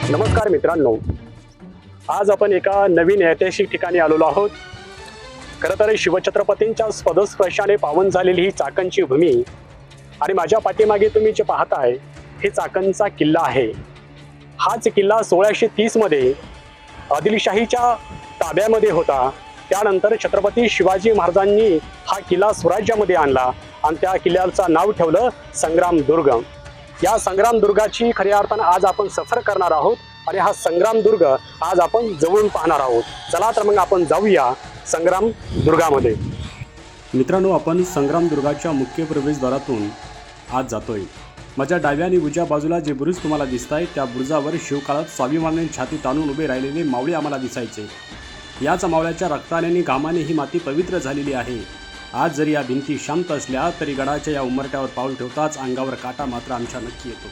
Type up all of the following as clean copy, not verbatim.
नमस्कार मित्रांनो, आज आपण एका नवीन ऐतिहासिक ठिकाणी आलेलो आहोत। खरं तर शिवछत्रपतींच्या पदस्पर्शाने पावन झालेली ही चाकणची भूमी आणि माझ्या पाठीमागे तुम्ही जे पाहताय हे चाकणचा किल्ला आहे। हाच किल्ला 1630 मध्ये आदिलशाहीच्या ताब्यामध्ये होता। त्यानंतर छत्रपती शिवाजी महाराजांनी हा किल्ला स्वराज्यामध्ये आणला आणि त्या किल्ल्याचं नाव ठेवलं संग्राम दुर्ग। या संग्राम दुर्गाची खऱ्या अर्थाने आज आपण सफर करणार आहोत आणि हा संग्राम दुर्ग आज आपण जवळून पाहणार आहोत। चला तर मग आपण जाऊया संग्राम दुर्गामध्ये। मित्रांनो, आपण संग्राम दुर्गाच्या मुख्य प्रवेशद्वारातून आज जातोय। माझ्या डाव्या आणि उजव्या बाजूला जे बुरुज तुम्हाला दिसताय त्या बुरुजावर शिवकाळात स्वाभिमानाने छाती ताणून उभे राहिलेले मावळे आम्हाला दिसायचे। याच मावळ्याच्या रक्ताने आणि घामाने ही माती पवित्र झालेली आहे। आज जरी या भिंती शांत असल्या तरी गडाच्या या उंबरट्यावर पाऊल ठेवताच अंगावर काटा मात्र आमच्या नक्की येतो।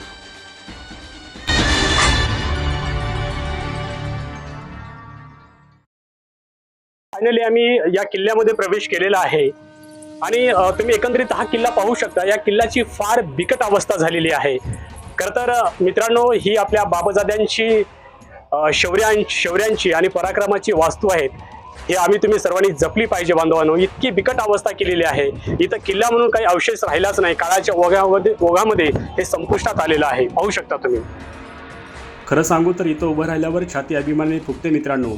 फायनली आम्ही या किल्ल्यामध्ये प्रवेश केलेला आहे आणि तुम्ही एकंदरीत हा किल्ला पाहू शकता। या किल्ल्याची फार बिकट अवस्था झालेली आहे। खरं तर मित्रांनो, ही आपल्या बाबाजाद्यांची शौर्यांची आणि पराक्रमाची वास्तू आहेत। हे आम्ही तुम्ही सर्वांनी जपली पाहिजे बांधवांनो। इतकी बिकट अवस्था केलेली आहे, इथं किल्ला म्हणून काही अवशेष राहिलाच नाही। काळाच्या ओघामध्ये हे संपुष्टात आलेलं आहे, पाहू शकता तुम्ही। खरं सांगू तर इथं उभं राहिल्यावर छाती अभिमानाने फुगते मित्रांनो,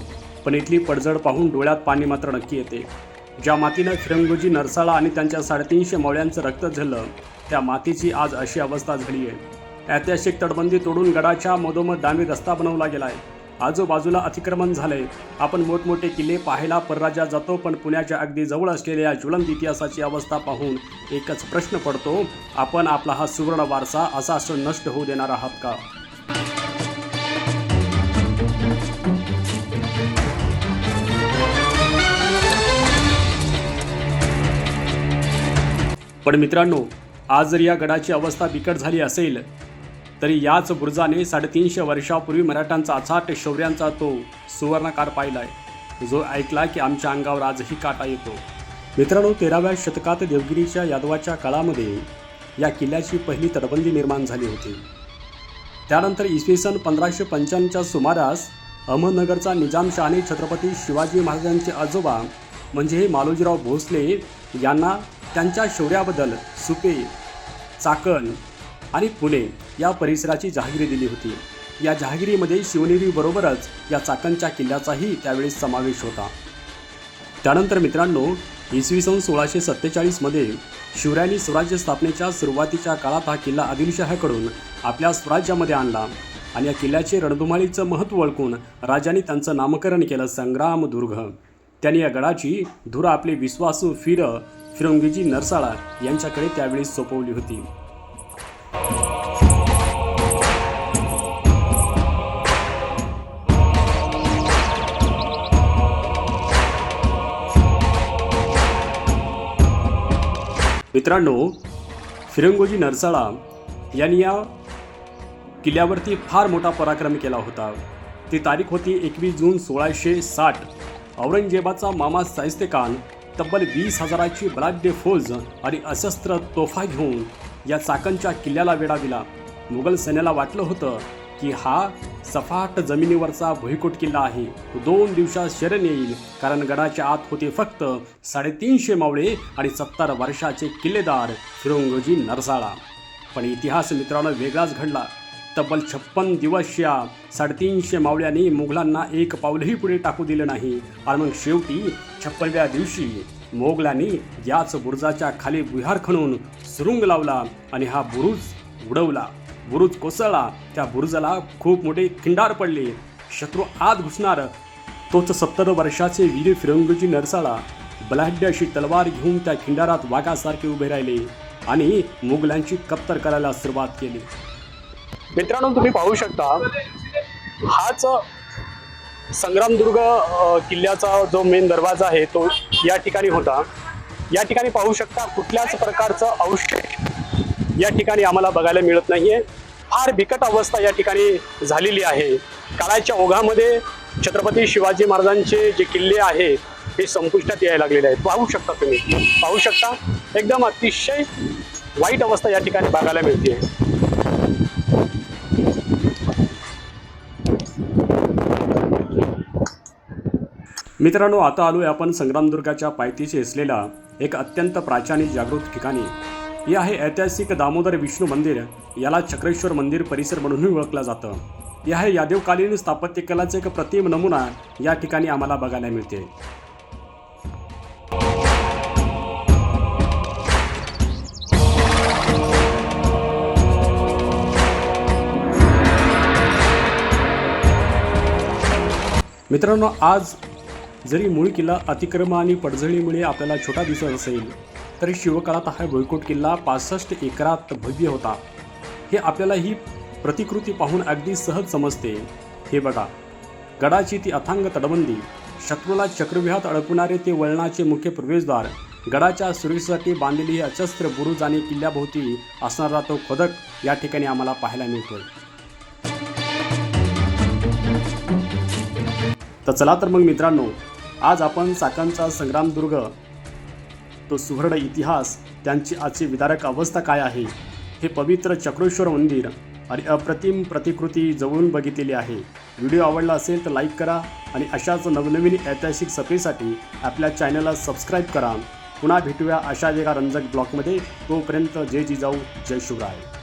पण इथली पडझड पाहून डोळ्यात पाणी मात्र नक्की येते। ज्या मातीनं फिरंगोजी नरसाळा आणि त्यांच्या 350 मावळ्यांचं रक्त झालं त्या मातीची आज अशी अवस्था झाली आहे। ऐतिहासिक तटबंदी तोडून गडाच्या मधोमध डांबरी रस्ता बनवला गेलाय। आजूबाजूला अतिक्रमण झालंय। आपण मोठमोठे किल्ले पाहायला परराज्यात जातो, पण पुण्याच्या अगदी जवळ असलेल्या ज्वलंत इतिहासाची अवस्था पाहून एकच प्रश्न पडतो, आपण आपला हा सुवर्ण वारसा असा नष्ट होऊ देणार आहात का? पण मित्रांनो, आज जर या गडाची अवस्था बिकट झाली असेल तरी याच बुरुजाने 350 वर्षापूर्वी मराठ्यांचा अचाट शौर्यांचा तो सुवर्णकाळ पाहिलाय, जो ऐकला की आमच्या अंगावर आजही काटा येतो। मित्रांनो, 13व्या शतकात देवगिरीच्या यादवाच्या काळामध्ये या किल्ल्याची पहिली तटबंदी निर्माण झाली होती। त्यानंतर इसवी सन 1595च्या सुमारास अहमदनगरचा निजामशहाने छत्रपती शिवाजी महाराजांचे आजोबा म्हणजे मालोजीराव भोसले यांना त्यांच्या शौर्याबद्दल सुपे, चाकण आणि पुणे या परिसराची जहागिरी दिली होती। या जहागिरीमध्ये शिवनेरीबरोबरच या चाकणच्या किल्ल्याचाही त्यावेळी समावेश होता। त्यानंतर मित्रांनो, इसवी सन 1647 मध्ये शिवरायांनी स्वराज्य स्थापनेच्या सुरुवातीच्या काळात हा किल्ला आदिलशहाकडून आपल्या स्वराज्यामध्ये आणला आणि या किल्ल्याचे रणधुमाळीचं महत्त्व ओळखून राजांनी त्यांचं नामकरण केलं संग्राम दुर्ग। त्यांनी या गडाची धुरा आपले विश्वासू फिरंगोजी नरसाळा यांच्याकडे त्यावेळी सोपवली होती। मित्रांनो, फिरंगोजी नरसाळा यांनी या किल्ल्यावरती फार मोठा पराक्रम केला होता। ती तारीख होती 21 जून 1660। औरंगजेबाचा मामा शाहिस्तेखान तब्बल 20,000ची बलाढ्य फौज आणि अशस्त्र तोफा घेऊन या चाकणच्या किल्ल्याला वेढा दिला। मुघल सैन्याला वाटलं होतं की हा सपाट जमिनीवरचा भुईकोट किल्ला आहे, 2 दिवसात शरण येईल, कारण गडाच्या आत होते फक्त 350 मावळे आणि 70 वर्षाचे किल्लेदार फिरंगोजी नरसाळा। पण इतिहास मित्रांनो वेगळाच घडला। तब्बल 56 दिवस या 350 मावळ्यांनी मुघलांना एक पाऊलही पुढे टाकू दिलं नाही आणि मग शेवटी 56व्या दिवशी मोगलांनी याच बुरुजाच्या खाली भुयार खणून सुरुंग लावला आणि हा बुरुज उडवला। बुरुज कोसळला, त्या बुरुजाला खूप मोठे खिंडार पडले। शत्रू आत घुसणार, तोच 70 वर्षाचे वीर फिरंगोजी नरसाळा बलाढ्य अशी तलवार घेऊन त्या खिंडारात वाघासारखे उभे राहिले आणि मुघलांची कत्तल करायला सुरुवात केली। मित्रांनो, तुम्ही पाहू शकता हाच संग्रामदुर्ग किल्ल्याचा जो मेन दरवाजा आहे तो या ठिकाणी होता। या ठिकाणी पाहू शकता कुठल्याच प्रकारचं अवशेष या ठिकाणी आम्हाला बघायला मिळत नाहीये। फार बिकट अवस्था या ठिकाणी झालेली आहे। काळाच्या ओघामध्ये छत्रपती शिवाजी महाराजांचे जे किल्ले आहेत हे संपुष्टात यायला लागलेले आहेत। पाहू शकता तुम्ही, पाहू शकता एकदम अतिशय वाईट अवस्था या ठिकाणी बघायला मिळते। मित्रांनो, आता आलोय आपण संग्रामदुर्गाच्या पायथ्याशी असलेल्या एक अत्यंत प्राचीन आणि जागृत ठिकाणी. हे आहे ऐतिहासिक दामोदर विष्णू मंदिर. याला चक्रेश्वर मंदिर परिसर म्हणूनही ओळखलं जातं. हे आहे यादवकालीन स्थापत्यकलाचा एक प्रतिम नमुना या ठिकाणी आम्हाला बघायला मिळते. मित्रांनो, आज जरी मूळ किल्ला अतिक्रमण आणि पडझडीमुळे आपल्याला छोटा दिसत असेल, तरी शिवकाळात हा भुईकोट किल्ला 65 एकरात भव्य होता. हे आपल्याला ही प्रतिकृती पाहून अगदी सहज समजते. हे बघा, गडाची ती अथांग तटबंदी, शत्रूला चक्रव्यूहात अडकवणारे ते वळणाचे मुख्य प्रवेशद्वार, गडाच्या सुरक्षेसाठी बांधलेली ही अजस्त्र बुरुज आणि किल्ल्याभोवती असणारा तो खदक या ठिकाणी आम्हाला पाहायला मिळतोय. तर चला तर मग मित्रांनो, आज आपण चाकणचा संग्रामदुर्ग, तो सुवर्ण इतिहास, त्यांची आजची विदारक अवस्था काय आहे, हे पवित्र चक्रेश्वर मंदिर आणि अप्रतिम प्रतिकृती जवळून बघितलेली आहे. व्हिडिओ आवडला असेल तर लाईक करा आणि अशाच नवनवीन ऐतिहासिक सफेसाठी आपल्या चॅनलला सबस्क्राईब करा. पुन्हा भेटूया अशा एका रंजक ब्लॉगमध्ये. तोपर्यंत जय जिजाऊ, जय शिवराय.